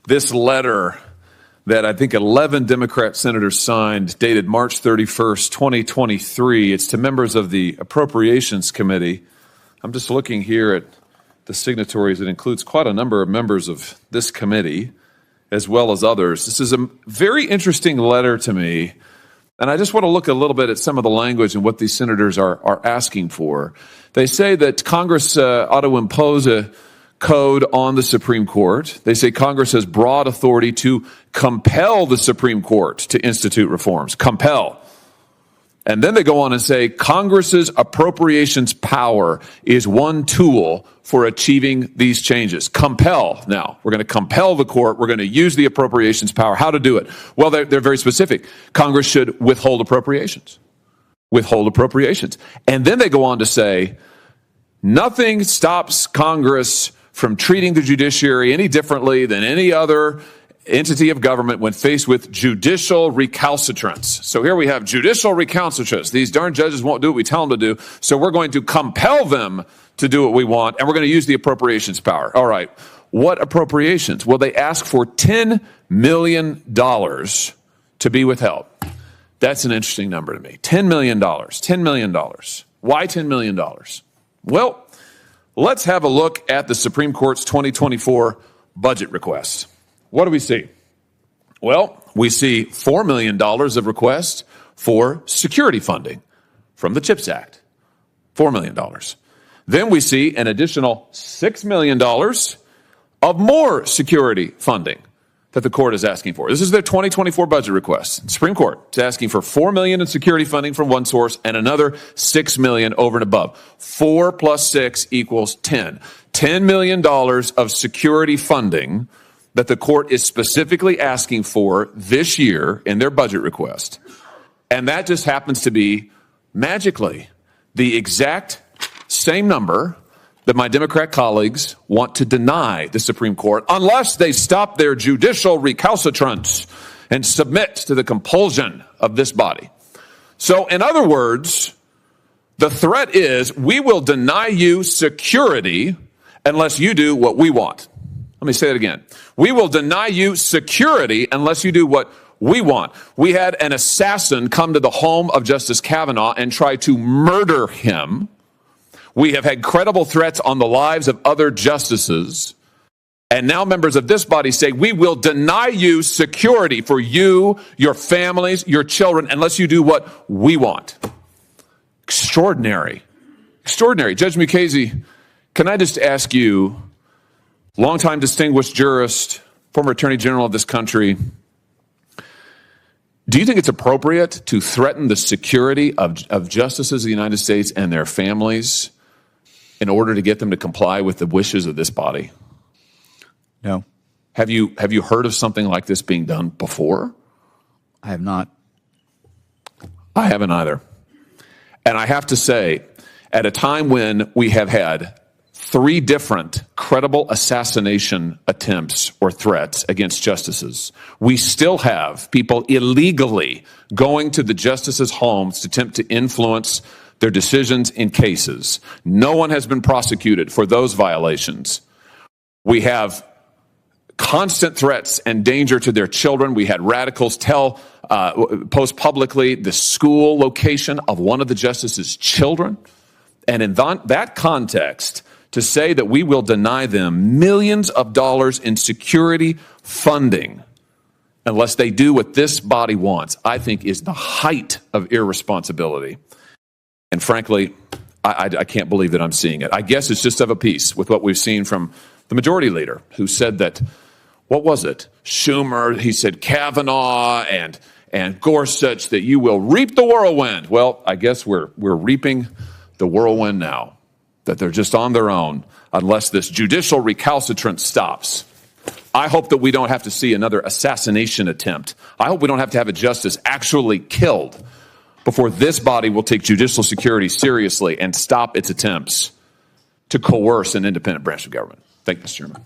this letter that I think 11 Democrat senators signed, dated March 31st, 2023. It's to members of the Appropriations Committee. I'm just looking here at the signatories. It includes quite a number of members of this committee, as well as others. This is a very interesting letter to me, and I just want to look a little bit at some of the language and what these senators are asking for. They say that Congress ought to impose a code on the Supreme Court. They say Congress has broad authority to compel the Supreme Court to institute reforms. Compel. And then they go on and say Congress's appropriations power is one tool for achieving these changes. Compel. Now, we're going to compel the court. We're going to use the appropriations power. How to do it? Well, they're very specific. Congress should withhold appropriations. Withhold appropriations. And then they go on to say nothing stops Congress from treating the judiciary any differently than any other entity of government when faced with judicial recalcitrance. So here we have judicial recalcitrance. These darn judges won't do what we tell them to do, so we're going to compel them to do what we want, and we're going to use the appropriations power. All right, what appropriations? Well, they ask for $10 million to be withheld. That's an interesting number to me. $10 million. $10 million. Why $10 million? Well, let's have a look at the Supreme Court's 2024 budget request. What do we see? Well, we see $4 million of requests for security funding from the CHIPS Act. $4 million. Then we see an additional $6 million of more security funding that the court is asking for. This is their 2024 budget request. The Supreme Court is asking for $4 million in security funding from one source and another $6 million over and above. 4 plus 6 equals 10. $10 million of security funding that the court is specifically asking for this year in their budget request. And that just happens to be, magically, the exact same number that my Democrat colleagues want to deny the Supreme Court unless they stop their judicial recalcitrance and submit to the compulsion of this body. So, in other words, the threat is we will deny you security unless you do what we want. Let me say it again. We will deny you security unless you do what we want. We had an assassin come to the home of Justice Kavanaugh and try to murder him. We have had credible threats on the lives of other justices. And now members of this body say, we will deny you security for you, your families, your children, unless you do what we want. Extraordinary. Extraordinary. Judge Mukasey, can I just ask you, longtime distinguished jurist, former Attorney General of this country, do you think it's appropriate to threaten the security of justices of the United States and their families in order to get them to comply with the wishes of this body? No. Have you heard of something like this being done before? I have not. I haven't either. And I have to say, at a time when we have had 3 different credible assassination attempts or threats against justices, we still have people illegally going to the justices' homes to attempt to influence their decisions in cases. No one has been prosecuted for those violations. We have constant threats and danger to their children. We had radicals post publicly the school location of one of the justices' children. And in that context, to say that we will deny them millions of dollars in security funding unless they do what this body wants, I think is the height of irresponsibility. And frankly, I can't believe that I'm seeing it. I guess it's just of a piece with what we've seen from the majority leader, who said that, what was it? Schumer, he said Kavanaugh and Gorsuch, that you will reap the whirlwind. Well, I guess we're reaping the whirlwind now, that they're just on their own unless this judicial recalcitrance stops. I hope that we don't have to see another assassination attempt. I hope we don't have to have a justice actually killed before this body will take judicial security seriously and stop its attempts to coerce an independent branch of government. Thank you, Mr. Chairman.